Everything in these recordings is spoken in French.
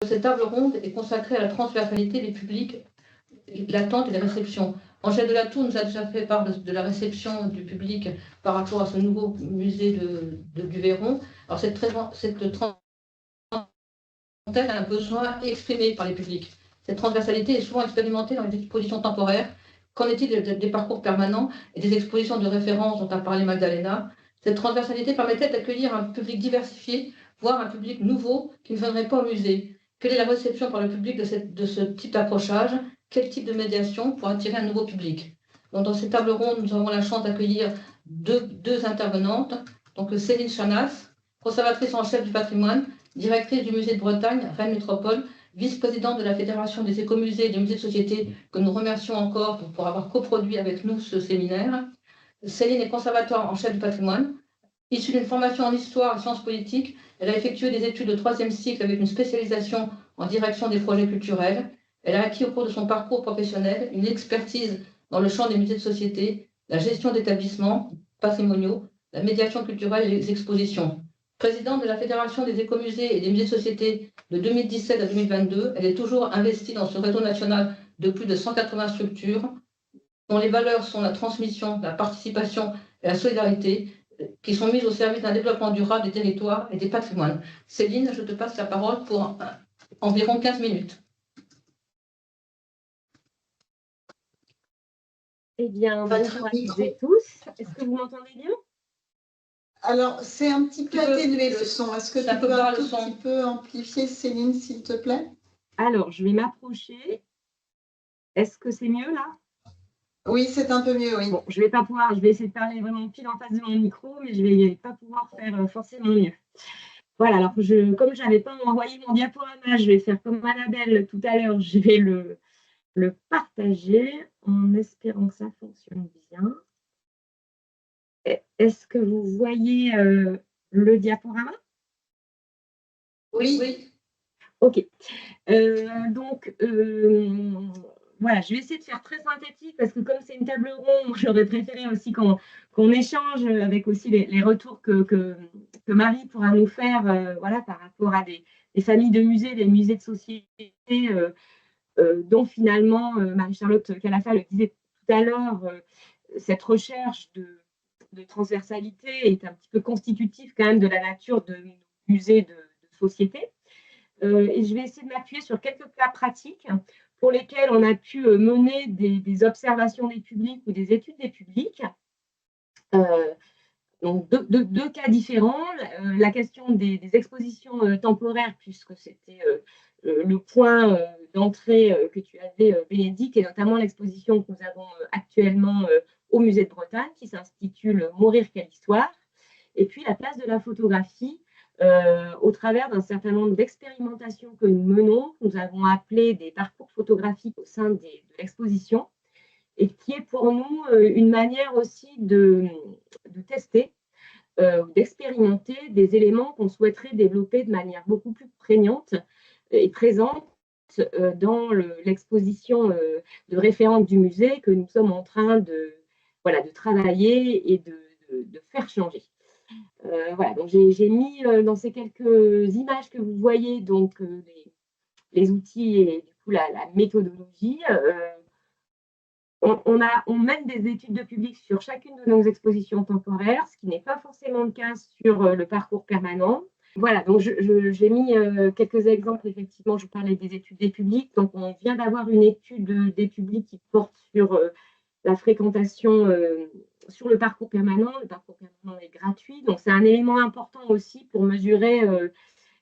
cette table ronde est consacrée à la transversalité des publics, l'attente et les réceptions. Angèle Delatour nous a déjà fait part de la réception du public par rapport à ce nouveau musée du Véron. Alors cette transversalité a un besoin exprimé par les publics. Cette transversalité est souvent expérimentée dans les expositions temporaires. Qu'en est-il des parcours permanents et des expositions de référence dont a parlé Magdalena? Cette transversalité permettait d'accueillir un public diversifié, voire un public nouveau qui ne viendrait pas au musée. Quelle est la réception par le public de ce type d'approchage? Quel type de médiation pour attirer un nouveau public? Donc, dans cette table ronde, nous avons la chance d'accueillir deux intervenantes. Donc, Céline Chanas, conservatrice en chef du patrimoine, directrice du musée de Bretagne, Rennes Métropole, vice-présidente de la Fédération des écomusées et des musées de société, que nous remercions encore pour avoir coproduit avec nous ce séminaire. Céline est conservateur en chef du patrimoine. Issue d'une formation en histoire et sciences politiques, elle a effectué des études de 3e cycle avec une spécialisation en direction des projets culturels. Elle a acquis au cours de son parcours professionnel une expertise dans le champ des musées de société, la gestion d'établissements patrimoniaux, la médiation culturelle et les expositions. Présidente de la Fédération des écomusées et des musées de société de 2017 à 2022, elle est toujours investie dans ce réseau national de plus de 180 structures dont les valeurs sont la transmission, la participation et la solidarité, qui sont mises au service d'un développement durable des territoires et des patrimoines. Céline, je te passe la parole pour environ 15 minutes. Eh bien, bonjour à toutes et tous. Est-ce que vous m'entendez bien? Alors, c'est un petit peu atténué le son. Est-ce que tu peux un tout petit peu amplifier, Céline, s'il te plaît? Alors, je vais m'approcher. Est-ce que c'est mieux là? Oui, c'est un peu mieux, oui. Bon, je vais essayer de parler vraiment pile en face de mon micro, mais je ne vais pas pouvoir faire forcément mieux. Voilà, alors comme je n'avais pas envoyé mon diaporama, je vais faire comme Annabelle tout à l'heure, je vais le partager en espérant que ça fonctionne bien. Est-ce que vous voyez le diaporama? Oui. Ok. Voilà, je vais essayer de faire très synthétique parce que comme c'est une table ronde, j'aurais préféré aussi qu'on échange avec aussi les retours que Marie pourra nous faire voilà, par rapport à des familles de musées, des musées de société, dont finalement, Marie-Charlotte Calafa le disait tout à l'heure, cette recherche de transversalité est un petit peu constitutive quand même de la nature de musées de société. Et je vais essayer de m'appuyer sur quelques cas pratiques pour lesquels on a pu mener des observations des publics ou des études des publics. Donc, deux cas différents. La question des expositions temporaires, puisque c'était le point d'entrée que tu avais, Bénédicte, et notamment l'exposition que nous avons actuellement au Musée de Bretagne, qui s'intitule « Mourir, quelle histoire ». Et puis, la place de la photographie au travers d'un certain nombre d'expérimentations que nous menons, que nous avons appelées des parcours photographiques au sein de l'exposition, et qui est pour nous une manière aussi de tester, d'expérimenter des éléments qu'on souhaiterait développer de manière beaucoup plus prégnante et présente dans l'exposition de référence du musée que nous sommes en train de travailler et de faire changer. Voilà, donc j'ai mis dans ces quelques images que vous voyez donc les outils et du coup la méthodologie. On mène des études de public sur chacune de nos expositions temporaires, ce qui n'est pas forcément le cas sur le parcours permanent. Voilà, donc j'ai mis quelques exemples, effectivement, je vous parlais des études des publics. Donc, on vient d'avoir une étude des publics qui porte sur la fréquentation sur le parcours permanent. Le parcours permanent est gratuit, donc c'est un élément important aussi pour mesurer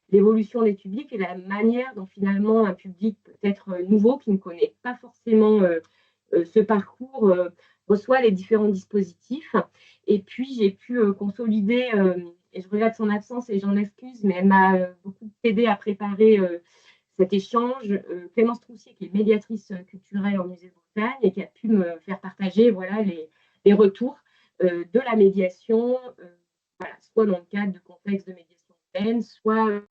l'évolution des publics et la manière dont finalement un public peut-être nouveau, qui ne connaît pas forcément ce parcours, reçoit les différents dispositifs. Et puis, j'ai pu consolider, et je regrette son absence et j'en excuse, mais elle m'a beaucoup aidé à préparer cet échange. Clémence Troussier, qui est médiatrice culturelle au Musée de Bretagne et qui a pu me faire partager voilà, les retours de la médiation, voilà, soit dans le cadre de contextes de médiation pleine, soit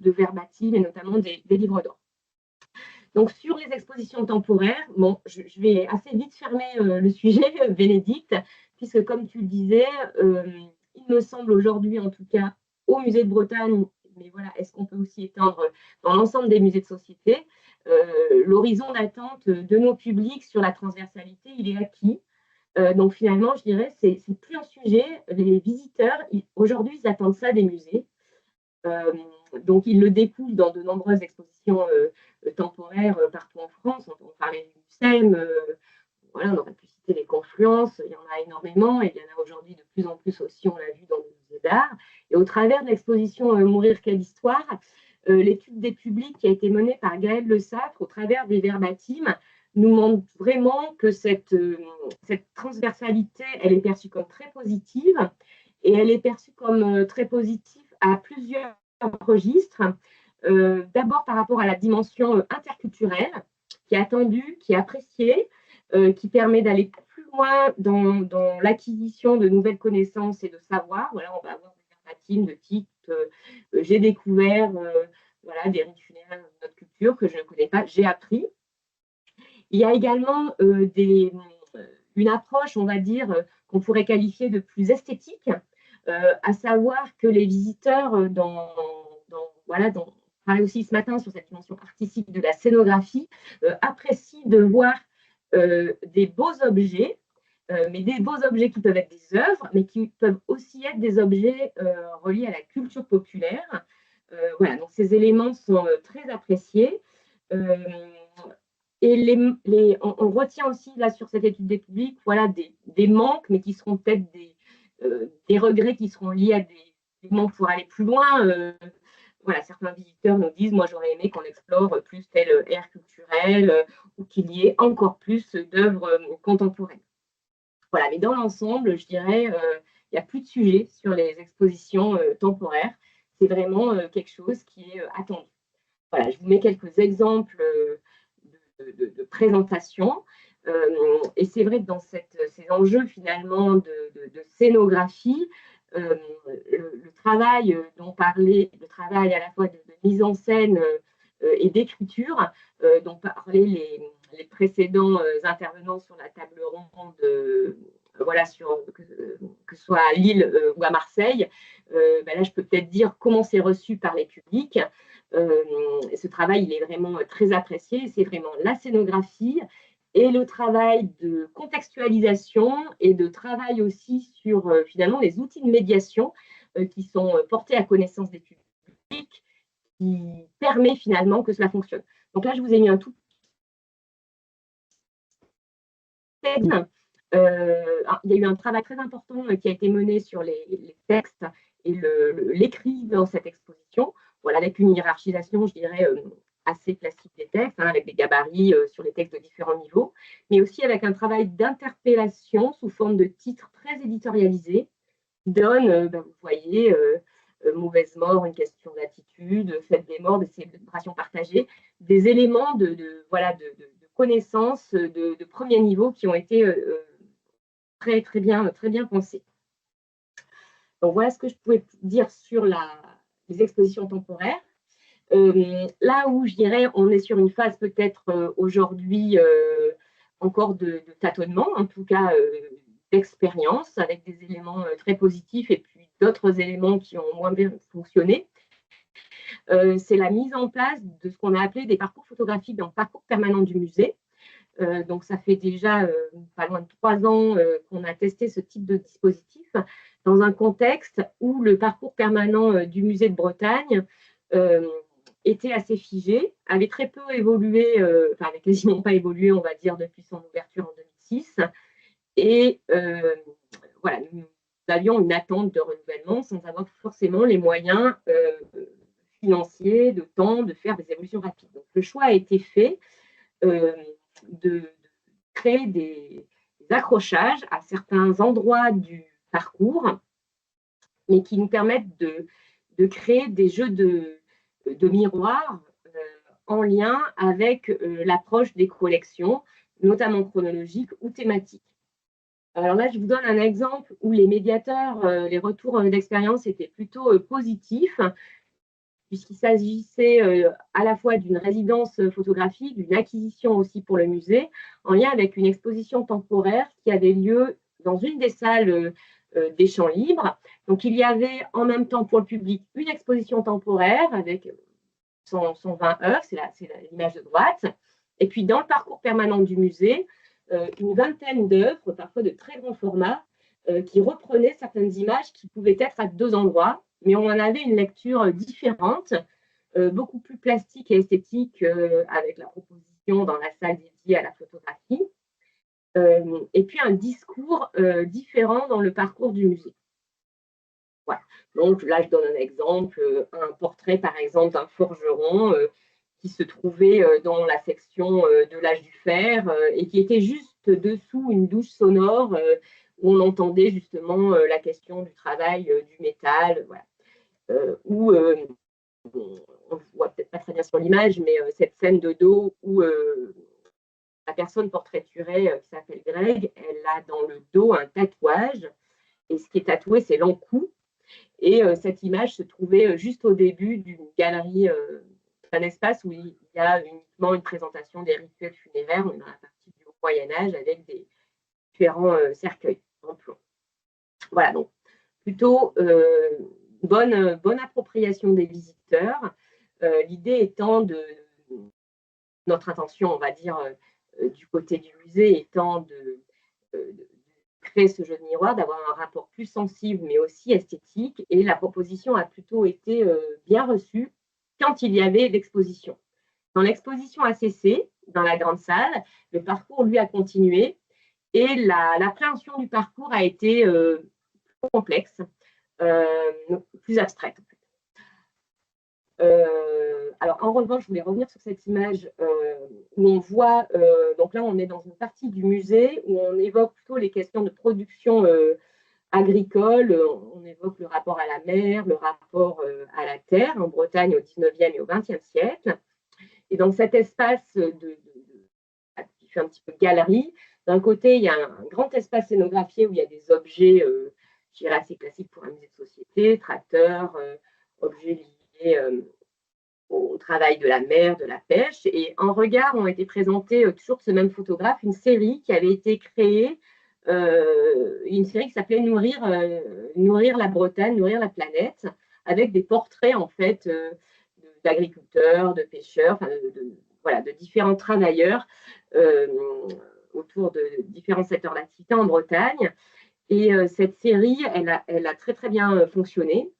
de verbatim et notamment des livres d'or. Donc, sur les expositions temporaires, bon, je vais assez vite fermer le sujet, Bénédicte, puisque comme tu le disais, il me semble aujourd'hui, en tout cas, au Musée de Bretagne, mais voilà, est-ce qu'on peut aussi étendre dans l'ensemble des musées de société? L'horizon d'attente de nos publics sur la transversalité, il est acquis. Donc finalement, je dirais, c'est plus un sujet. Les visiteurs, aujourd'hui, ils attendent ça des musées. Donc ils le découvrent dans de nombreuses expositions temporaires partout en France. On parlait du SEM, voilà, on aurait pu citer les confluences, il y en a énormément, et il y en a aujourd'hui de plus en plus aussi, on l'a vu dans les musées d'art. Et au travers de l'exposition Mourir quelle histoire, l'étude des publics qui a été menée par Gaël Le Safre au travers des verbatims nous montre vraiment que cette transversalité, elle est perçue comme très positive, et elle est perçue comme très positive à plusieurs registres. D'abord par rapport à la dimension interculturelle, qui est attendue, qui est appréciée, qui permet d'aller plus loin dans l'acquisition de nouvelles connaissances et de savoirs. Voilà, on va avoir des verbatims de type j'ai découvert voilà, des rites funéraires de notre culture que je ne connais pas, j'ai appris. Il y a également une approche, on va dire, qu'on pourrait qualifier de plus esthétique, à savoir que les visiteurs, voilà, on parlait aussi ce matin sur cette dimension artistique de la scénographie, apprécient de voir des beaux objets, mais des beaux objets qui peuvent être des œuvres, mais qui peuvent aussi être des objets reliés à la culture populaire. Voilà, donc ces éléments sont très appréciés. Et on retient aussi là sur cette étude des publics, voilà, des manques, mais qui seront peut-être des regrets qui seront liés à des manques pour aller plus loin. Voilà, certains visiteurs nous disent, moi j'aurais aimé qu'on explore plus telle ère culturelle ou qu'il y ait encore plus d'œuvres contemporaines. Voilà, mais dans l'ensemble, je dirais, il n'y a plus de sujet sur les expositions temporaires. C'est vraiment quelque chose qui est attendu. Voilà, je vous mets quelques exemples de présentation. Et c'est vrai que dans ces enjeux finalement de scénographie, le travail dont parlait, le travail à la fois de mise en scène et d'écriture, dont parlaient les précédents intervenants sur la table ronde, voilà, que ce soit à Lille ou à Marseille, là je peux peut-être dire comment c'est reçu par les publics. Ce travail, il est vraiment très apprécié. C'est vraiment la scénographie et le travail de contextualisation et de travail aussi sur finalement les outils de médiation qui sont portés à connaissance des publics, qui permet finalement que cela fonctionne. Donc là, je vous ai mis un tout il y a eu un travail très important qui a été mené sur les textes et l'écrit dans cette exposition. Voilà, avec une hiérarchisation, je dirais, assez classique des textes, avec des gabarits sur les textes de différents niveaux, mais aussi avec un travail d'interpellation sous forme de titres très éditorialisés, qui donne, vous voyez, mauvaise mort, une question d'attitude, fête des morts, des célébrations partagées, des éléments de connaissances de premier niveau qui ont été très bien pensés. Donc voilà ce que je pouvais dire sur les expositions temporaires. Là où je dirais on est sur une phase peut-être aujourd'hui encore de tâtonnement, en tout cas d'expérience, avec des éléments très positifs et puis d'autres éléments qui ont moins bien fonctionné. C'est la mise en place de ce qu'on a appelé des parcours photographiques dans le parcours permanent du musée. Donc, ça fait déjà pas loin de 3 ans qu'on a testé ce type de dispositif dans un contexte où le parcours permanent du musée de Bretagne était assez figé, avait très peu évolué, avait quasiment pas évolué, on va dire, depuis son ouverture en 2006. Et voilà, nous avions une attente de renouvellement sans avoir forcément les moyens financiers, de temps, de faire des évolutions rapides. Donc, le choix a été fait de créer des accrochages à certains endroits du parcours, mais qui nous permettent de créer des jeux de miroirs en lien avec l'approche des collections, notamment chronologiques ou thématiques. Alors là, je vous donne un exemple où les médiateurs, les retours d'expérience étaient plutôt positifs, puisqu'il s'agissait à la fois d'une résidence photographique, d'une acquisition aussi pour le musée, en lien avec une exposition temporaire qui avait lieu dans une des salles des champs libres. Donc, il y avait en même temps pour le public une exposition temporaire avec 120 œuvres, c'est l'image de droite. Et puis, dans le parcours permanent du musée, une vingtaine d'œuvres, parfois de très grand format, qui reprenaient certaines images qui pouvaient être à deux endroits, mais on en avait une lecture différente, beaucoup plus plastique et esthétique avec la proposition dans la salle dédiée à la photographie, et puis un discours différent dans le parcours du musée. Voilà. Donc là, je donne un exemple, un portrait par exemple d'un forgeron qui se trouvait dans la section de l'âge du fer et qui était juste dessous une douche sonore où on entendait justement la question du travail du métal, voilà. Où on ne voit peut-être pas très bien sur l'image, mais cette scène de dos où la personne portraiturée qui s'appelle Greg, elle a dans le dos un tatouage et ce qui est tatoué, c'est l'encou. Et cette image se trouvait juste au début d'une galerie, un espace où il y a uniquement une présentation des rituels funéraires. On est dans la partie du Moyen-Âge avec des différents cercueils en plomb. Voilà, donc plutôt bonne appropriation des visiteurs. L'idée étant notre intention, on va dire, du côté du musée étant de créer ce jeu de miroir, d'avoir un rapport plus sensible mais aussi esthétique. Et la proposition a plutôt été bien reçue quand il y avait l'exposition. Dans l'exposition ACC, dans la grande salle, le parcours, lui, a continué et l'appréhension du parcours a été plus complexe, plus abstraite. En fait. Alors, en revanche, je voulais revenir sur cette image où on voit, donc là, on est dans une partie du musée où on évoque plutôt les questions de production agricole, on évoque le rapport à la mer, le rapport à la terre en Bretagne au 19e et au 20e siècle. Et dans cet espace qui fait un petit peu galerie, d'un côté, il y a un grand espace scénographié où il y a des objets, je dirais, assez classiques pour un musée de société, tracteurs, objets liés au travail de la mer, de la pêche. Et en regard ont été présentés, toujours de ce même photographe, une série qui avait été créée, une série qui s'appelait Nourrir la Bretagne, Nourrir la planète, avec des portraits en fait d'agriculteurs, de pêcheurs, enfin, voilà, de différents travailleurs autour de différents secteurs d'activité en Bretagne. Et cette série, elle a très très bien fonctionné.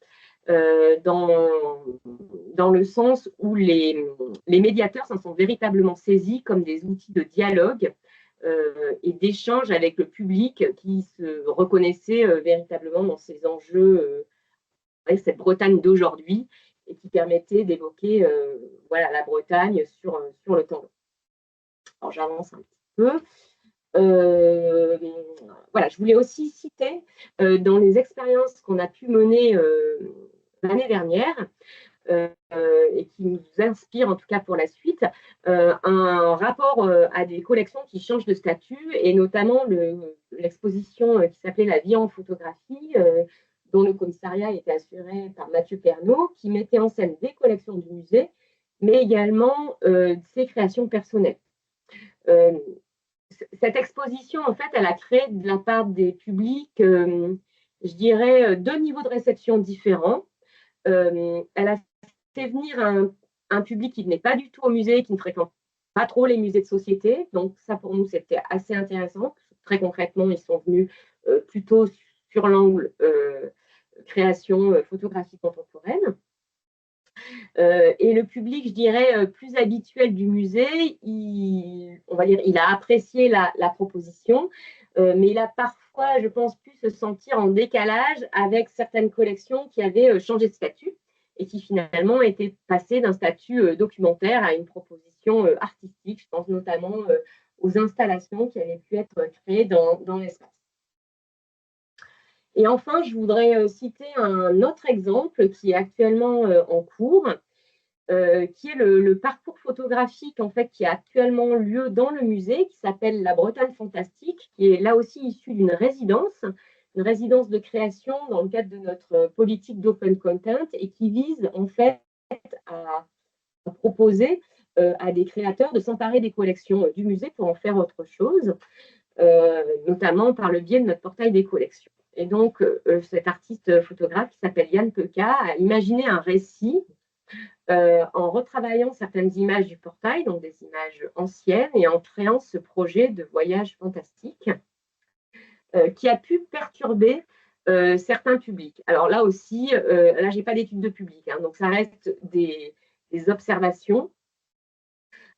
Dans le sens où les médiateurs s'en sont véritablement saisis comme des outils de dialogue et d'échange avec le public qui se reconnaissait véritablement dans ces enjeux, avec cette Bretagne d'aujourd'hui et qui permettait d'évoquer voilà, la Bretagne sur le temps long. Alors j'avance un petit peu. Voilà, je voulais aussi citer dans les expériences qu'on a pu mener l'année dernière et qui nous inspire en tout cas pour la suite, un rapport à des collections qui changent de statut et notamment l'exposition qui s'appelait La vie en photographie, dont le commissariat était assuré par Mathieu Pernaut, qui mettait en scène des collections du musée, mais également ses créations personnelles. Cette exposition, en fait, elle a créé de la part des publics, je dirais, deux niveaux de réception différents. Elle a fait venir un public qui ne venait pas du tout au musée, qui ne fréquente pas trop les musées de société. Donc ça, pour nous, c'était assez intéressant. Très concrètement, ils sont venus plutôt sur l'angle création, photographie contemporaine. Et le public, je dirais, plus habituel du musée, on va dire, il a apprécié la proposition, mais il a parfois, je pense, pu se sentir en décalage avec certaines collections qui avaient changé de statut et qui finalement étaient passées d'un statut documentaire à une proposition artistique. Je pense notamment aux installations qui avaient pu être créées dans l'espace. Et enfin, je voudrais citer un autre exemple qui est actuellement en cours, qui est le parcours photographique en fait, qui a actuellement lieu dans le musée, qui s'appelle La Bretagne Fantastique, qui est là aussi issue d'une résidence de création dans le cadre de notre politique d'open content et qui vise en fait à proposer à des créateurs de s'emparer des collections du musée pour en faire autre chose, notamment par le biais de notre portail des collections. Et donc, cet artiste photographe qui s'appelle Yann Peuka a imaginé un récit en retravaillant certaines images du portail, donc des images anciennes, et en créant ce projet de voyage fantastique qui a pu perturber certains publics. Alors là aussi, là, je n'ai pas d'études de public, hein, donc ça reste des observations.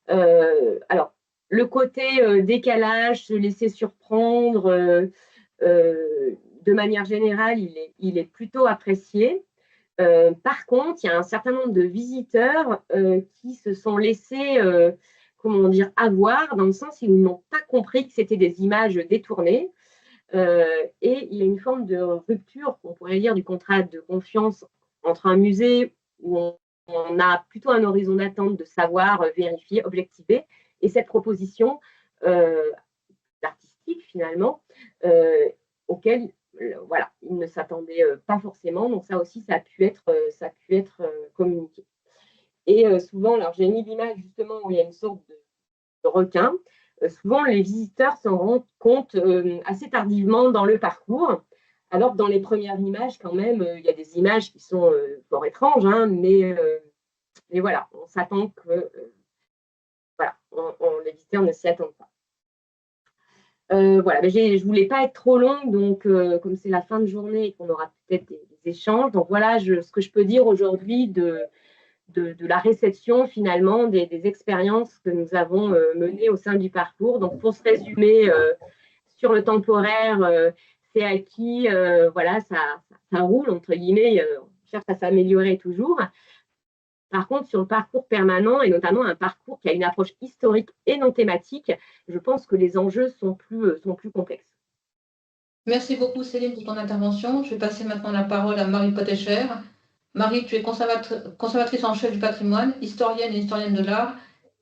Alors, le côté décalage, se laisser surprendre, de manière générale, il est plutôt apprécié. Par contre, il y a un certain nombre de visiteurs qui se sont laissés, comment dire, avoir, dans le sens où ils n'ont pas compris que c'était des images détournées. Et il y a une forme de rupture, on pourrait dire, du contrat de confiance entre un musée où on a plutôt un horizon d'attente de savoir vérifier, objectiver, et cette proposition artistique, finalement, auquel voilà, ils ne s'attendaient pas forcément. Donc ça aussi, ça a pu être communiqué. Et souvent, alors j'ai mis l'image justement où il y a une sorte de requin. Souvent, les visiteurs s'en rendent compte assez tardivement dans le parcours, alors que dans les premières images, quand même, il y a des images qui sont fort étranges, hein, mais voilà, on s'attend que voilà, les visiteurs ne s'y attendent pas. Voilà, mais je voulais pas être trop longue, donc comme c'est la fin de journée et qu'on aura peut-être des échanges, donc voilà ce que je peux dire aujourd'hui de la réception finalement des expériences que nous avons menées au sein du parcours. Donc pour se résumer sur le temporaire, c'est acquis, voilà, ça roule entre guillemets, on cherche à s'améliorer toujours. Par contre, sur le parcours permanent, et notamment un parcours qui a une approche historique et non thématique, je pense que les enjeux sont plus complexes. Merci beaucoup Céline pour ton intervention. Je vais passer maintenant la parole à Marie Pottecher. Marie, tu es conservatrice en chef du patrimoine, historienne et historienne de l'art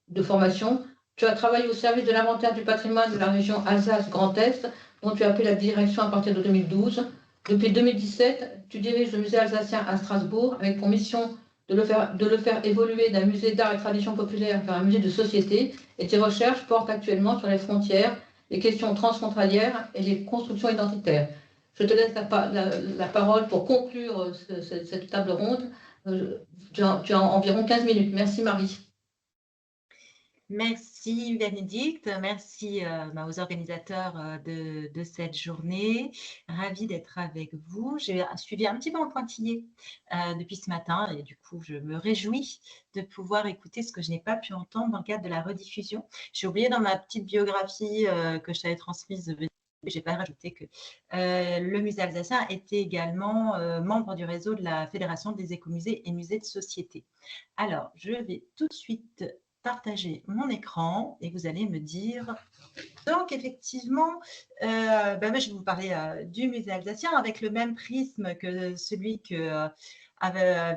de formation. Tu as travaillé au service de l'inventaire du patrimoine de la région Alsace-Grand Est, dont tu as pris la direction à partir de 2012. Depuis 2017, tu diriges le musée alsacien à Strasbourg, avec pour mission de le faire évoluer d'un musée d'art et tradition populaire vers un musée de société, et tes recherches portent actuellement sur les frontières, les questions transfrontalières et les constructions identitaires. Je te laisse la parole pour conclure cette table ronde. Tu as environ 15 minutes. Merci Marie. Merci Bénédicte, merci aux organisateurs de cette journée. Ravie d'être avec vous. J'ai suivi un petit peu en pointillé depuis ce matin et du coup, je me réjouis de pouvoir écouter ce que je n'ai pas pu entendre dans le cadre de la rediffusion. J'ai oublié dans ma petite biographie que je t'avais transmise, je n'ai pas rajouté que le musée alsacien était également membre du réseau de la Fédération des écomusées et musées de société. Alors, je vais tout de suite partager mon écran et vous allez me dire. Donc, effectivement, moi, je vais vous parler du musée alsacien avec le même prisme que celui que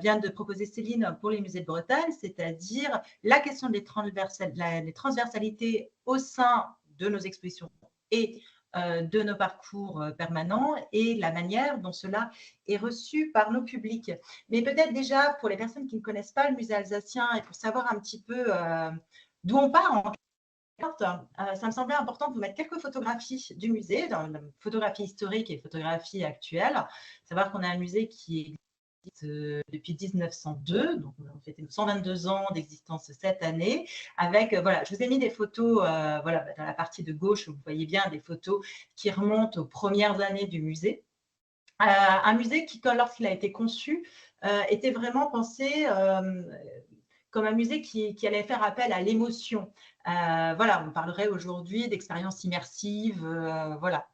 vient de proposer Céline pour les musées de Bretagne, c'est-à-dire la question des transversalités au sein de nos expositions et de nos parcours permanents et la manière dont cela est reçu par nos publics. Mais peut-être déjà, pour les personnes qui ne connaissent pas le musée alsacien et pour savoir un petit peu d'où on part, ça me semblait important de vous mettre quelques photographies du musée, dans la photographie historique et photographie actuelle. Savoir qu'on a un musée qui existe depuis 1902, donc on a fêté 122 ans d'existence cette année, avec, voilà, je vous ai mis des photos, voilà, dans la partie de gauche, vous voyez bien des photos qui remontent aux premières années du musée. Un musée qui, lorsqu'il a été conçu, était vraiment pensé comme un musée qui allait faire appel à l'émotion. Voilà, on parlerait aujourd'hui d'expériences immersives, voilà.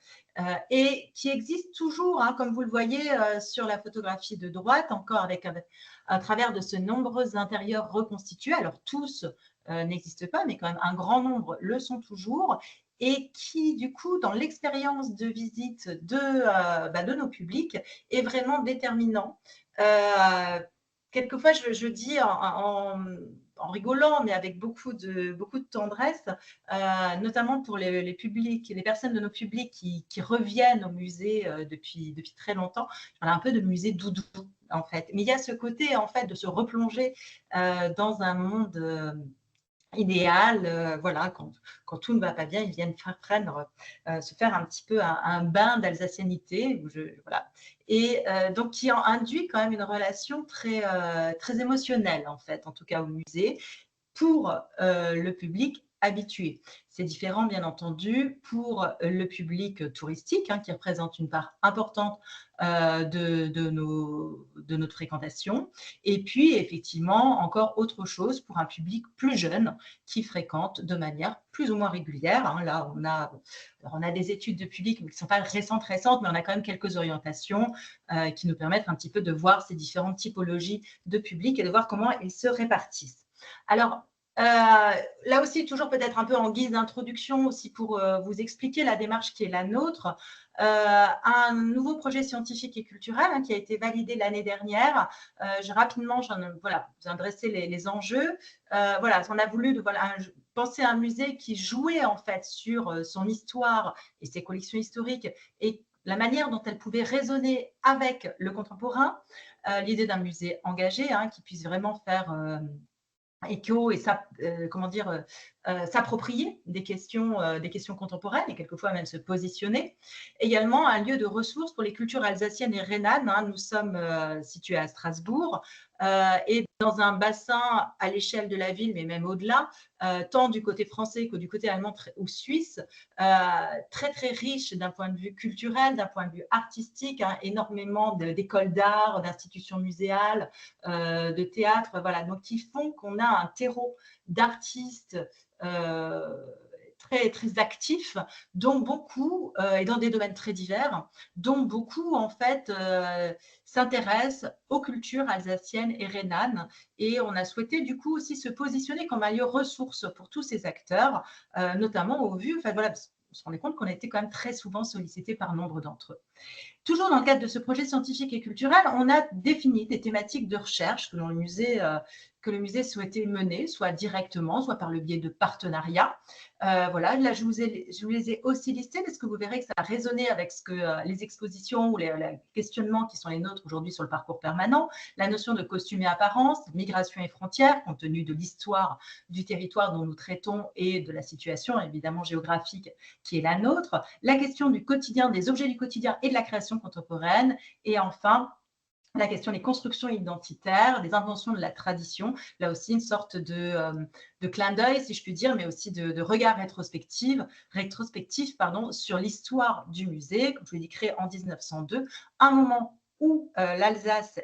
Et qui existe toujours, hein, comme vous le voyez sur la photographie de droite, encore avec à travers de ce nombreux intérieurs reconstitués. Alors tous n'existent pas, mais quand même un grand nombre le sont toujours, et qui, du coup, dans l'expérience de visite de nos publics, est vraiment déterminant. Quelquefois, je dis en rigolant, mais avec beaucoup de tendresse, notamment pour les publics, les personnes de nos publics qui reviennent au musée depuis très longtemps. Je parle un peu de musée doudou, en fait. Mais il y a ce côté, en fait, de se replonger dans un monde idéal, voilà, quand tout ne va pas bien, ils viennent se faire un petit peu un bain d'alsacianité, voilà, et donc qui induit quand même une relation très émotionnelle, en fait, en tout cas au musée, pour le public habitué. C'est différent, bien entendu, pour le public touristique, qui représente une part importante de notre fréquentation. Et puis, effectivement, encore autre chose pour un public plus jeune qui fréquente de manière plus ou moins régulière. Là, on a des études de public qui ne sont pas récentes, mais on a quand même quelques orientations qui nous permettent un petit peu de voir ces différentes typologies de public et de voir comment ils se répartissent. Alors, là aussi, toujours peut-être un peu en guise d'introduction, aussi pour vous expliquer la démarche qui est la nôtre, un nouveau projet scientifique et culturel qui a été validé l'année dernière. Rapidement, vous adresser les enjeux. Voilà, on a voulu penser à un musée qui jouait en fait sur son histoire et ses collections historiques et la manière dont elle pouvait résonner avec le contemporain. L'idée d'un musée engagé qui puisse vraiment faire écho et s'approprier des questions contemporaines et quelquefois même se positionner. Également, un lieu de ressources pour les cultures alsaciennes et rhénanes. Nous sommes situés à Strasbourg et dans un bassin à l'échelle de la ville, mais même au-delà, tant du côté français que du côté allemand ou suisse, très très riche d'un point de vue culturel, d'un point de vue artistique, énormément d'écoles d'art, d'institutions muséales, de théâtre, voilà, donc qui font qu'on a un terreau d'artistes très, très actifs, dont beaucoup, et dans des domaines très divers, dont beaucoup, en fait, s'intéressent aux cultures alsaciennes et rhénanes. Et on a souhaité, du coup, aussi se positionner comme un lieu ressource pour tous ces acteurs, notamment au vu, enfin, voilà, on se rendait compte qu'on a été quand même très souvent sollicités par nombre d'entre eux. Toujours dans le cadre de ce projet scientifique et culturel, on a défini des thématiques de recherche que le musée souhaitait mener, soit directement, soit par le biais de partenariats. Voilà, là, je vous les ai aussi listés parce que vous verrez que ça a résonné avec les expositions ou les questionnements qui sont les nôtres aujourd'hui sur le parcours permanent. La notion de costume et apparence, migration et frontières, compte tenu de l'histoire du territoire dont nous traitons et de la situation évidemment géographique qui est la nôtre. La question du quotidien, des objets du quotidien et de la création contemporaine. Et enfin, la question des constructions identitaires, des inventions de la tradition, là aussi une sorte de clin d'œil, si je puis dire, mais aussi de regard rétrospectif sur l'histoire du musée, comme je vous l'ai dit, créé en 1902, un moment où l'Alsace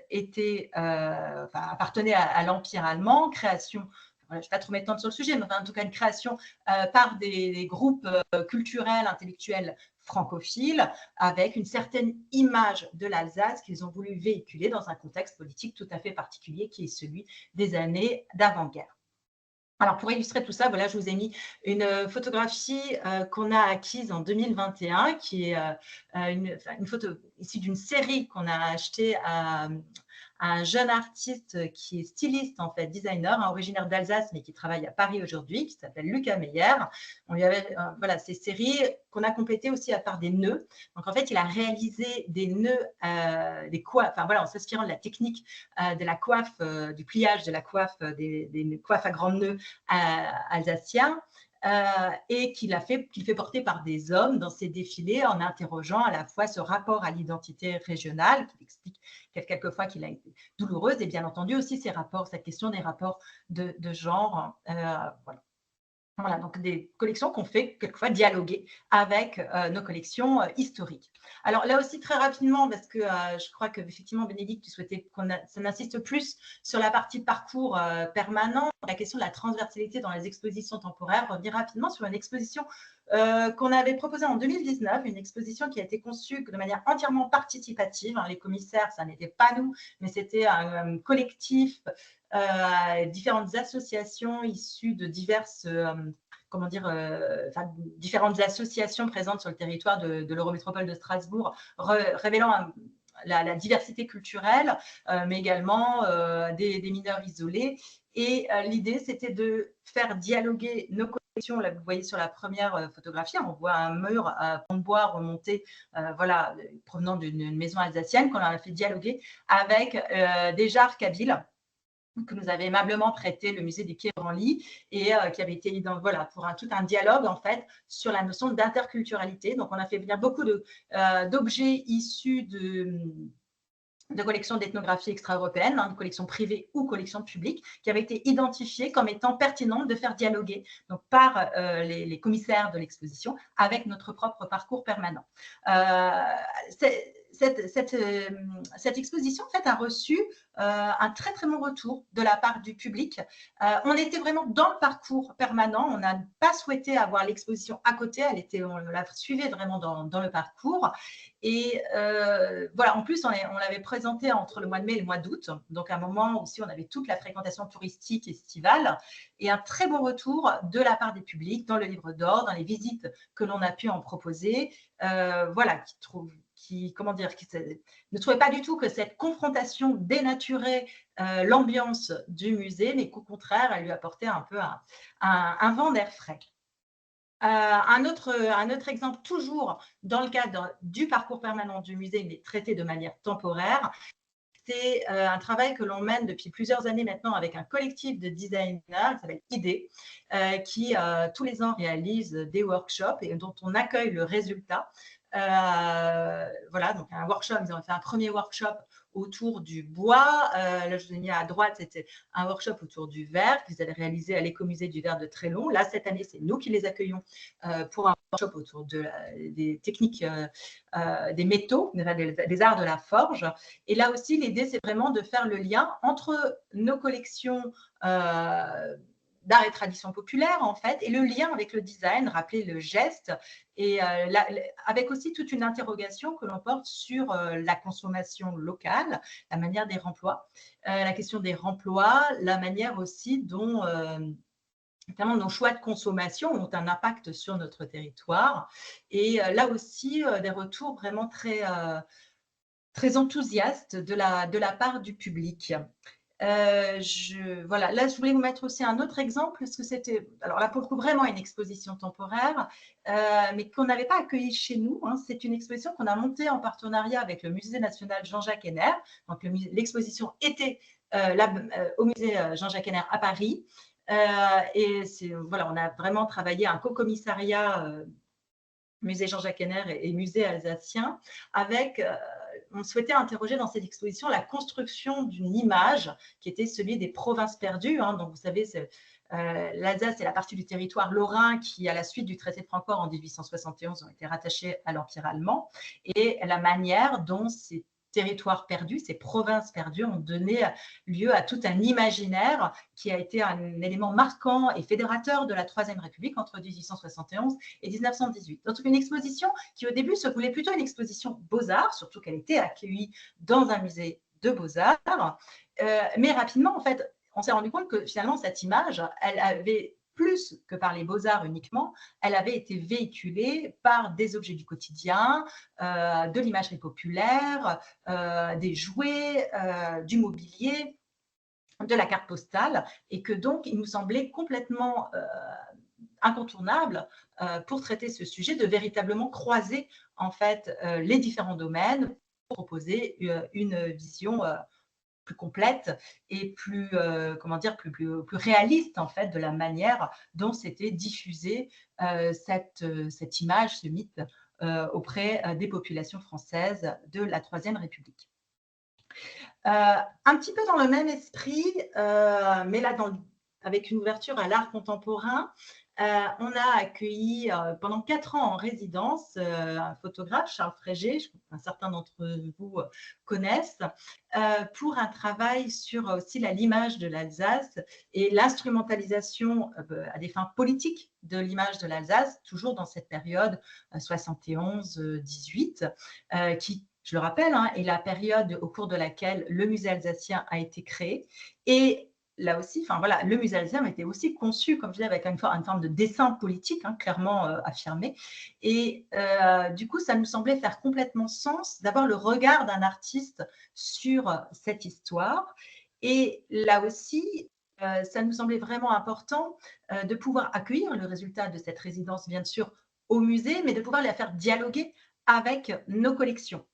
appartenait à l'Empire allemand, création. Je ne vais pas trop m'étendre sur le sujet, mais en tout cas une création par des groupes culturels, intellectuels francophiles, avec une certaine image de l'Alsace qu'ils ont voulu véhiculer dans un contexte politique tout à fait particulier qui est celui des années d'avant-guerre. Alors, pour illustrer tout ça, voilà, je vous ai mis une photographie qu'on a acquise en 2021, qui est une photo issue d'une série qu'on a achetée à un jeune artiste qui est styliste, en fait, designer, originaire d'Alsace, mais qui travaille à Paris aujourd'hui, qui s'appelle Lucas Meyer. On lui avait, voilà, ces séries qu'on a complétées aussi à part des nœuds. Donc, en fait, il a réalisé des nœuds, des coiffes, enfin, voilà, en s'inspirant de la technique de la coiffe, du pliage de la coiffe, des coiffes à grands nœuds alsaciens. Et qu'il fait porter par des hommes dans ses défilés en interrogeant à la fois ce rapport à l'identité régionale, qu'il explique quelquefois qu'il a été douloureuse, et bien entendu aussi cette question des rapports de genre. Voilà, donc des collections qu'on fait quelquefois dialoguer avec nos collections historiques. Alors là aussi très rapidement, parce que je crois que effectivement Bénédicte, tu souhaitais qu'on insiste plus sur la partie parcours permanent, la question de la transversalité dans les expositions temporaires, revenir rapidement sur une exposition qu'on avait proposée en 2019, une exposition qui a été conçue de manière entièrement participative. Les commissaires, ça n'était pas nous, mais c'était un collectif, différentes associations issues de diverses, différentes associations présentes sur le territoire de l'Eurométropole de Strasbourg, révélant la diversité culturelle, mais également des mineurs isolés. Et l'idée, c'était de faire dialoguer nos collections. Là, vous voyez sur la première photographie, on voit un mur à pont de bois remonté, voilà, provenant d'une maison alsacienne qu'on a fait dialoguer avec des jarres kabyles. que nous avait aimablement prêté le musée des Quai Branly et qui avait été voilà, pour tout un dialogue en fait sur la notion d'interculturalité. Donc on a fait venir beaucoup d'objets issus de collections d'ethnographie extra-européennes, de collections privées ou collections publiques, qui avaient été identifiées comme étant pertinentes de faire dialoguer donc, par les commissaires de l'exposition avec notre propre parcours permanent. Cette exposition en fait, a reçu un très très bon retour de la part du public. On était vraiment dans le parcours permanent, on n'a pas souhaité avoir l'exposition à côté, on la suivait vraiment dans le parcours. Et voilà, en plus, on l'avait présenté entre le mois de mai et le mois d'août, donc à un moment où aussi on avait toute la fréquentation touristique estivale, et un très bon retour de la part des publics dans le livre d'or, dans les visites que l'on a pu en proposer, voilà, qui ne trouvait pas du tout que cette confrontation dénaturait l'ambiance du musée, mais qu'au contraire, elle lui apportait un peu un vent d'air frais. Un autre exemple, toujours dans le cadre du parcours permanent du musée, mais traité de manière temporaire, c'est un travail que l'on mène depuis plusieurs années maintenant avec un collectif de designers qui s'appelle IDEE, qui tous les ans réalise des workshops et dont on accueille le résultat. Voilà, donc un workshop, ils ont fait un premier workshop autour du bois. Là, je vous ai mis à droite, c'était un workshop autour du verre qu'ils avaient réalisé à l'écomusée du verre de Trélon. Là, cette année, c'est nous qui les accueillons pour un workshop autour des techniques des métaux, des arts de la forge. Et là aussi, l'idée, c'est vraiment de faire le lien entre nos collections d'art et tradition populaire, en fait, et le lien avec le design, rappeler le geste, et avec aussi toute une interrogation que l'on porte sur la consommation locale, la manière des remplois, la question des remplois, la manière aussi dont notamment nos choix de consommation ont un impact sur notre territoire. Et là aussi, des retours vraiment très, très enthousiastes de la part du public. Voilà, là, je voulais vous mettre aussi un autre exemple, parce que c'était, alors là, pour le coup, vraiment une exposition temporaire, mais qu'on n'avait pas accueillie chez nous. C'est une exposition qu'on a montée en partenariat avec le Musée national Jean-Jacques Henner. Donc, l'exposition était au musée Jean-Jacques Henner à Paris. Et voilà, on a vraiment travaillé un co-commissariat musée Jean-Jacques Henner et musée alsacien avec on souhaitait interroger dans cette exposition la construction d'une image qui était celui des provinces perdues. Donc, vous savez, l'Alsace est la partie du territoire lorrain qui, à la suite du traité de Francfort en 1871, ont été rattachés à l'Empire allemand. Et la manière dont ces territoires perdus, ces provinces perdues ont donné lieu à tout un imaginaire qui a été un élément marquant et fédérateur de la Troisième République entre 1871 et 1918. Donc, une exposition qui, au début, se voulait plutôt une exposition beaux-arts, surtout qu'elle était accueillie dans un musée de beaux-arts. Mais rapidement, en fait, on s'est rendu compte que finalement, cette image, elle avait plus que par les beaux-arts uniquement, elle avait été véhiculée par des objets du quotidien, de l'imagerie populaire, des jouets, du mobilier, de la carte postale, et que donc, il nous semblait complètement incontournable pour traiter ce sujet, de véritablement croiser en fait les différents domaines pour proposer une vision plus complète et plus, comment dire, plus réaliste en fait de la manière dont s'était diffusée cette image, ce mythe auprès des populations françaises de la Troisième République. Un petit peu dans le même esprit, mais là avec une ouverture à l'art contemporain, on a accueilli pendant 4 ans en résidence un photographe, Charles Frégé, un certain d'entre vous connaissent, pour un travail sur aussi l'image de l'Alsace et l'instrumentalisation à des fins politiques de l'image de l'Alsace, toujours dans cette période 71-18, qui, je le rappelle, est la période au cours de laquelle le musée alsacien a été créé. Et là aussi, enfin voilà, le musée alsacien était aussi conçu, comme je disais, avec une forme de dessin politique, clairement affirmé. Et du coup, ça nous semblait faire complètement sens d'avoir le regard d'un artiste sur cette histoire. Et là aussi, ça nous semblait vraiment important de pouvoir accueillir le résultat de cette résidence, bien sûr, au musée, mais de pouvoir la faire dialoguer avec nos collections.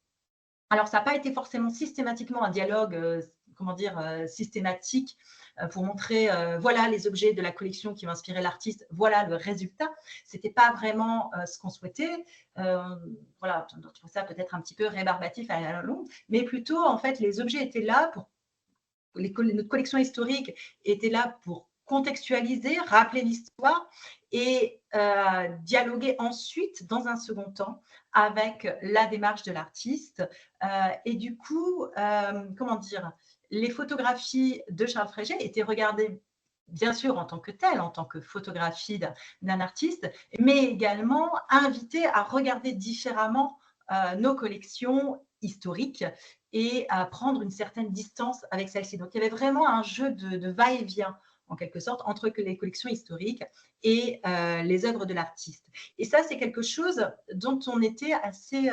Alors, ça n'a pas été forcément systématiquement un dialogue comment dire, systématique pour montrer, voilà les objets de la collection qui ont inspiré l'artiste, voilà le résultat. Ce n'était pas vraiment ce qu'on souhaitait. Voilà, je trouve ça peut-être un petit peu rébarbatif à la longue, mais plutôt, en fait, les objets étaient là pour… Notre collection historique était là pour contextualiser, rappeler l'histoire et dialoguer ensuite, dans un second temps, avec la démarche de l'artiste. Et du coup, comment dire, les photographies de Charles Frégé étaient regardées bien sûr en tant que telle, en tant que photographie d'un artiste, mais également invitées à regarder différemment nos collections historiques et à prendre une certaine distance avec celle-ci. Donc, il y avait vraiment un jeu de va-et-vient, en quelque sorte, entre les collections historiques et les œuvres de l'artiste. Et ça, c'est quelque chose dont on était assez…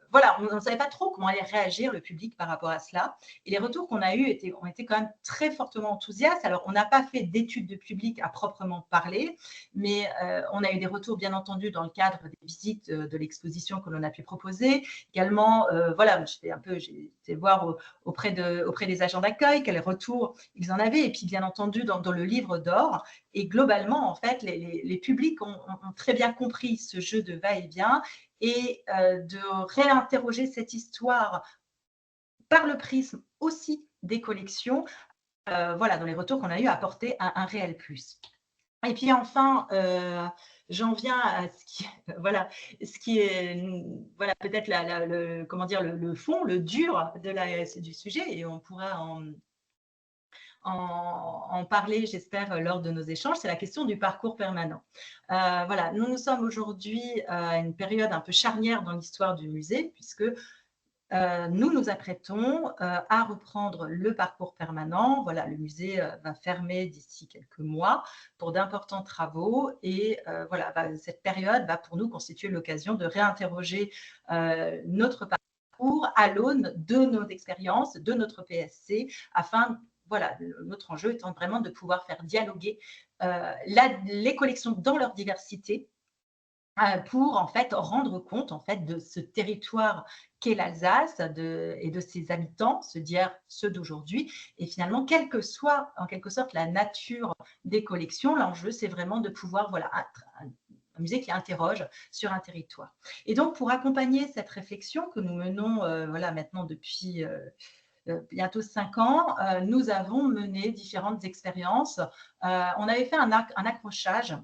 voilà, on ne savait pas trop comment allait réagir le public par rapport à cela. Et les retours qu'on a eus ont été quand même très fortement enthousiastes. Alors, on n'a pas fait d'études de public à proprement parler, mais on a eu des retours, bien entendu, dans le cadre des visites de l'exposition que l'on a pu proposer. Également, voilà, j'ai été voir auprès des agents d'accueil quels retours ils en avaient. Et puis, bien entendu, dans le livre d'or. Et globalement, en fait, les publics ont très bien compris ce jeu de va-et-vient et de réinterroger cette histoire par le prisme aussi des collections, voilà, dans les retours qu'on a eu, apporter un réel plus. Et puis enfin, j'en viens à voilà, ce qui est voilà, peut-être comment dire, le fond, le dur du sujet, et on pourra en parler, j'espère, lors de nos échanges, c'est la question du parcours permanent. Voilà, nous sommes aujourd'hui à une période un peu charnière dans l'histoire du musée, puisque nous nous apprêtons à reprendre le parcours permanent. Voilà, le musée va fermer d'ici quelques mois pour d'importants travaux et voilà, cette période va pour nous constituer l'occasion de réinterroger notre parcours à l'aune de nos expériences, de notre PSC, afin, voilà, notre enjeu étant vraiment de pouvoir faire dialoguer les collections dans leur diversité, pour en fait rendre compte en fait de ce territoire qu'est l'Alsace et de ses habitants, ceux d'hier, ceux d'aujourd'hui. Et finalement, quelle que soit en quelque sorte la nature des collections, l'enjeu c'est vraiment de pouvoir, voilà, un musée qui interroge sur un territoire. Et donc pour accompagner cette réflexion que nous menons voilà, maintenant depuis bientôt 5 ans, nous avons mené différentes expériences. On avait fait un accrochage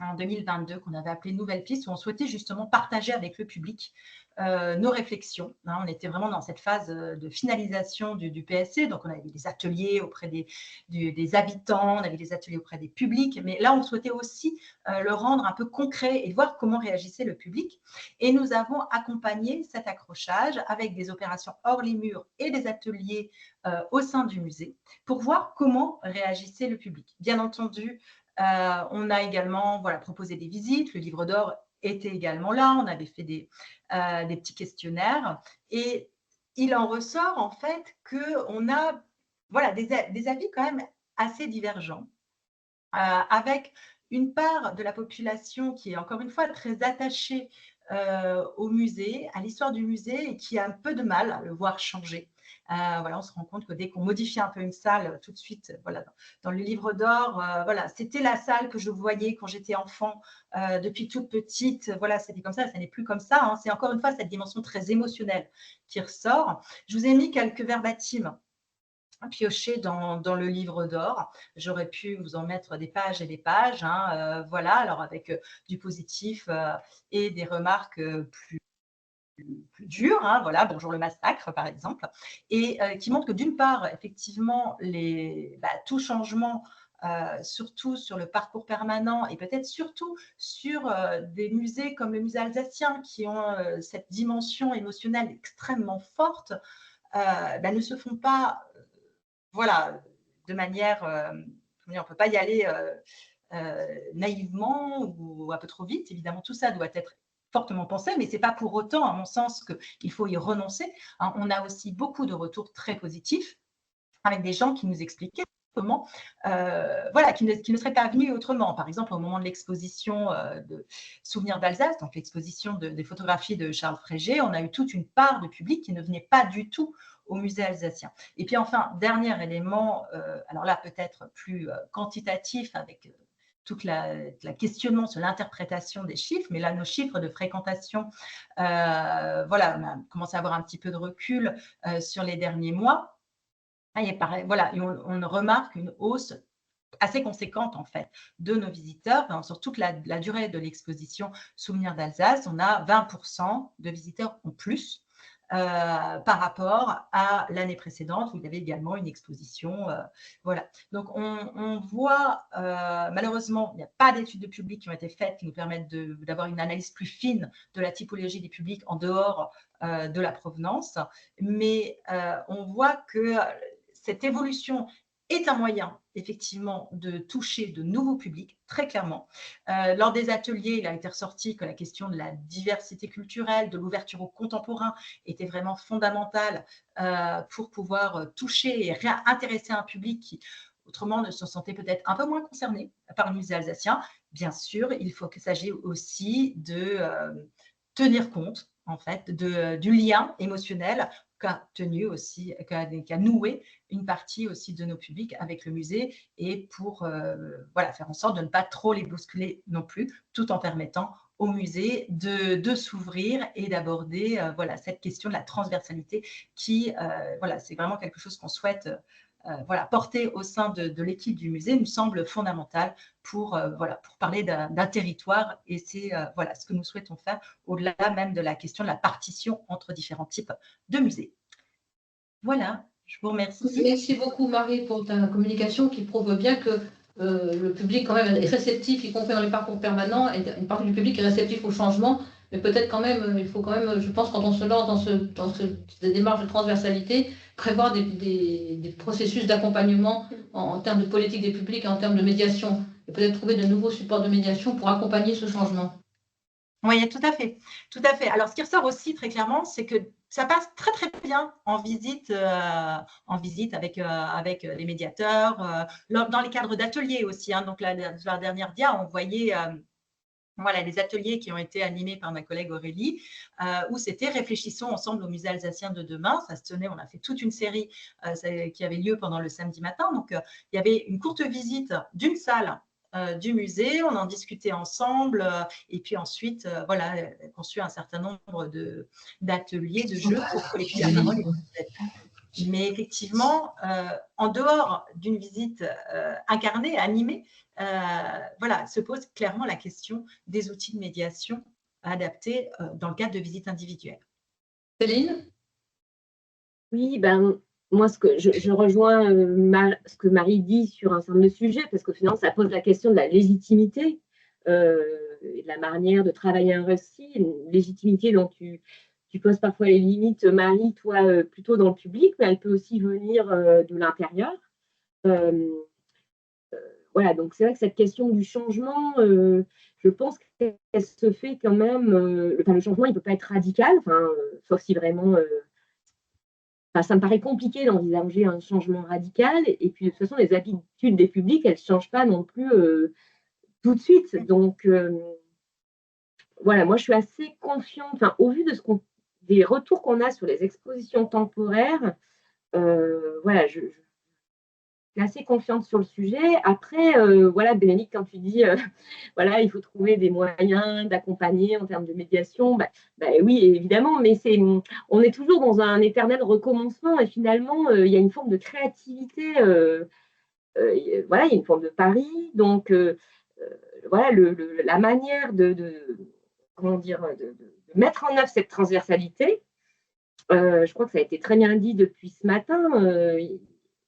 en 2022 qu'on avait appelé Nouvelle Piste, où on souhaitait justement partager avec le public nos réflexions. On était vraiment dans cette phase de finalisation du PSC, donc on avait des ateliers auprès des habitants, on avait des ateliers auprès des publics, mais là on souhaitait aussi le rendre un peu concret et voir comment réagissait le public. Et nous avons accompagné cet accrochage avec des opérations hors les murs et des ateliers au sein du musée pour voir comment réagissait le public. Bien entendu, on a également, voilà, proposé des visites. Le livre d'or était également là. On avait fait des petits questionnaires. Et il en ressort en fait qu'on a, voilà, des avis quand même assez divergents, avec une part de la population qui est encore une fois très attachée au musée, à l'histoire du musée, et qui a un peu de mal à le voir changer. Voilà, on se rend compte que dès qu'on modifie un peu une salle, tout de suite, voilà, dans le livre d'or, voilà, c'était la salle que je voyais quand j'étais enfant, depuis toute petite. Voilà, c'était comme ça n'est plus comme ça. Hein. C'est encore une fois cette dimension très émotionnelle qui ressort. Je vous ai mis quelques verbatims piochés dans le livre d'or. J'aurais pu vous en mettre des pages et des pages. Hein, voilà, alors avec du positif et des remarques plus dur, hein, voilà, Bonjour le massacre par exemple, et qui montre que d'une part, effectivement, tout changement, surtout sur le parcours permanent et peut-être surtout sur des musées comme le musée alsacien qui ont cette dimension émotionnelle extrêmement forte, ne se font pas, voilà, de manière, on ne peut pas y aller naïvement ou un peu trop vite. Évidemment, tout ça doit être fortement pensé, mais ce n'est pas pour autant, à mon sens, qu'il faut y renoncer. Hein, on a aussi beaucoup de retours très positifs avec des gens qui nous expliquaient comment, voilà, qui ne seraient pas venus autrement. Par exemple, au moment de l'exposition de Souvenirs d'Alsace, donc l'exposition des photographies de Charles Frégé, on a eu toute une part de public qui ne venait pas du tout au musée alsacien. Et puis enfin, dernier élément, alors là peut-être plus quantitatif avec tout le questionnement sur l'interprétation des chiffres, mais là, nos chiffres de fréquentation, voilà, on a commencé à avoir un petit peu de recul sur les derniers mois. Et pareil, voilà, on remarque une hausse assez conséquente en fait de nos visiteurs. Enfin, sur toute la durée de l'exposition Souvenirs d'Alsace, on a 20% de visiteurs en plus par rapport à l'année précédente où il y avait également une exposition. Voilà. Donc, on voit, malheureusement, il n'y a pas d'études de public qui ont été faites qui nous permettent d'avoir une analyse plus fine de la typologie des publics en dehors de la provenance. Mais on voit que cette évolution est un moyen, effectivement, de toucher de nouveaux publics, très clairement. Lors des ateliers, il a été ressorti que la question de la diversité culturelle, de l'ouverture au contemporain était vraiment fondamentale pour pouvoir toucher et intéresser un public qui, autrement, ne se sentait peut-être un peu moins concerné par le musée alsacien. Bien sûr, il faut qu'il s'agisse aussi de tenir compte, en fait, du lien émotionnel qu'a noué une partie aussi de nos publics avec le musée et pour voilà, faire en sorte de ne pas trop les bousculer non plus, tout en permettant au musée de s'ouvrir et d'aborder voilà, cette question de la transversalité qui, voilà, c'est vraiment quelque chose qu'on souhaite voilà, porter au sein de l'équipe du musée nous semble fondamental pour, voilà, pour parler d'un territoire et c'est voilà, ce que nous souhaitons faire au-delà même de la question de la partition entre différents types de musées. Voilà, je vous remercie. Merci beaucoup Marie pour ta communication qui prouve bien que le public quand même est réceptif, y compris dans les parcours permanents, et une partie du public est réceptif au changement, mais peut-être quand même, il faut quand même, je pense, quand on se lance dans cette démarche de transversalité, prévoir des processus d'accompagnement en termes de politique des publics et en termes de médiation, et peut-être trouver de nouveaux supports de médiation pour accompagner ce changement. Oui, tout à fait. Tout à fait. Alors, ce qui ressort aussi très clairement, c'est que ça passe très, très bien en visite avec les médiateurs, dans les cadres d'ateliers aussi. Hein. Donc, la dernière dia, on voyait voilà, les ateliers qui ont été animés par ma collègue Aurélie, où c'était « Réfléchissons ensemble au musée alsacien de demain ». Ça se tenait, on a fait toute une série qui avait lieu pendant le samedi matin. Donc, il y avait une courte visite d'une salle du musée, on en discutait ensemble et puis ensuite, voilà, conçu un certain nombre d'ateliers, de jeux pour collecter la parole. Mais effectivement, en dehors d'une visite incarnée, animée, voilà, se pose clairement la question des outils de médiation adaptés dans le cadre de visites individuelles. Céline ? Oui, ben, moi, je rejoins ce que Marie dit sur un certain nombre de sujets, parce qu'au final, ça pose la question de la légitimité et de la manière de travailler un récit, une légitimité dont tu poses parfois les limites, Marie, toi, plutôt dans le public, mais elle peut aussi venir de l'intérieur. Voilà, donc c'est vrai que cette question du changement, je pense qu'elle se fait quand même. Le changement, il ne peut pas être radical, sauf si vraiment. Ça me paraît compliqué d'envisager un changement radical. Et puis, de toute façon, les habitudes des publics, elles ne changent pas non plus tout de suite. Donc, voilà, moi, je suis assez confiante, au vu de des retours qu'on a sur les expositions temporaires, voilà, je suis assez confiante sur le sujet. Après, voilà, Bénédicte, quand tu dis, voilà, il faut trouver des moyens d'accompagner en termes de médiation, oui, évidemment, mais on est toujours dans un éternel recommencement et finalement, il y a une forme de créativité, voilà, il y a une forme de pari. Donc, voilà, la manière comment dire, de mettre en œuvre cette transversalité, je crois que ça a été très bien dit depuis ce matin.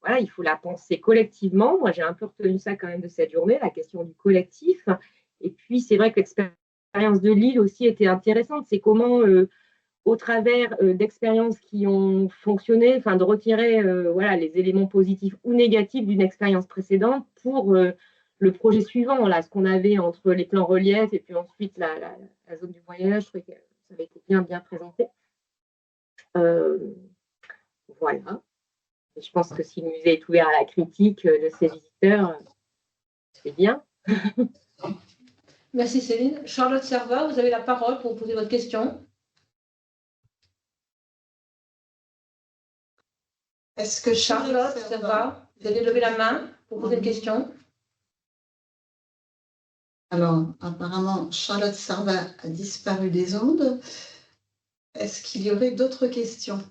Voilà, il faut la penser collectivement. Moi, j'ai un peu retenu ça quand même de cette journée, la question du collectif. Et puis, c'est vrai que l'expérience de Lille aussi était intéressante. C'est comment, au travers d'expériences qui ont fonctionné, de retirer voilà, les éléments positifs ou négatifs d'une expérience précédente pour le projet suivant, là, ce qu'on avait entre les plans relief et puis ensuite la zone du voyage. Je trouvais que ça avait été bien présenté. Voilà. Et je pense que si le musée est ouvert à la critique de ses visiteurs, c'est bien. Merci Céline. Charlotte Servat, vous avez la parole pour poser votre question. Est-ce que Charlotte, ça va? Vous avez levé la main pour poser une question? Alors, apparemment, Charlotte Sarva a disparu des ondes. Est-ce qu'il y aurait d'autres questions?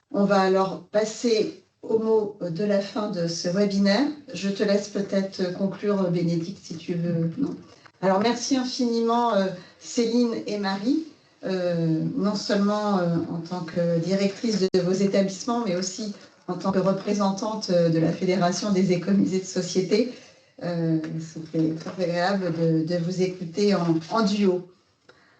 On va alors passer au mot de la fin de ce webinaire. Je te laisse peut-être conclure, Bénédicte, si tu veux. Non. Alors, merci infiniment, Céline et Marie, non seulement en tant que directrice de vos établissements, mais aussi en tant que représentante de la Fédération des écomusées de société. C'était très agréable de vous écouter en duo.